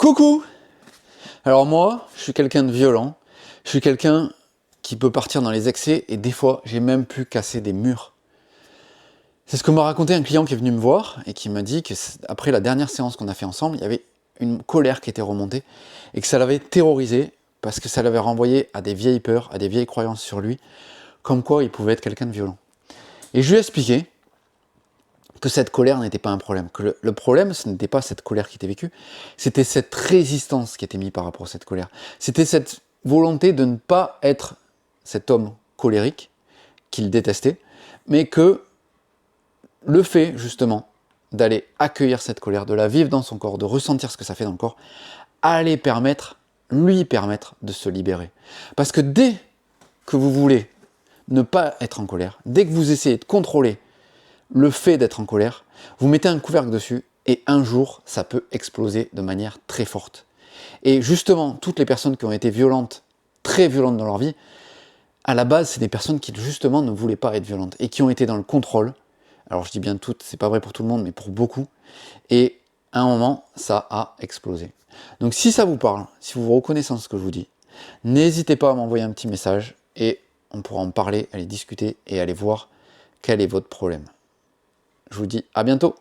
Coucou! Alors moi, je suis quelqu'un de violent, je suis quelqu'un qui peut partir dans les excès et des fois, j'ai même pu casser des murs. C'est ce que m'a raconté un client qui est venu me voir et qui m'a dit que après la dernière séance qu'on a fait ensemble, il y avait une colère qui était remontée et que ça l'avait terrorisé parce que ça l'avait renvoyé à des vieilles peurs, à des vieilles croyances sur lui, comme quoi il pouvait être quelqu'un de violent. Et je lui ai expliqué que cette colère n'était pas un problème, que le problème, ce n'était pas cette colère qui était vécue, c'était cette résistance qui était mise par rapport à cette colère. C'était cette volonté de ne pas être cet homme colérique qu'il détestait, mais que le fait, justement, d'aller accueillir cette colère, de la vivre dans son corps, de ressentir ce que ça fait dans le corps, allait lui permettre de se libérer. Parce que dès que vous voulez ne pas être en colère, dès que vous essayez de contrôler le fait d'être en colère, vous mettez un couvercle dessus et un jour, ça peut exploser de manière très forte. Et justement, toutes les personnes qui ont été violentes, très violentes dans leur vie, à la base, c'est des personnes qui justement ne voulaient pas être violentes et qui ont été dans le contrôle. Alors je dis bien toutes, c'est pas vrai pour tout le monde, mais pour beaucoup. Et à un moment, ça a explosé. Donc si ça vous parle, si vous vous reconnaissez dans ce que je vous dis, n'hésitez pas à m'envoyer un petit message et on pourra en parler, aller discuter et aller voir quel est votre problème. Je vous dis à bientôt.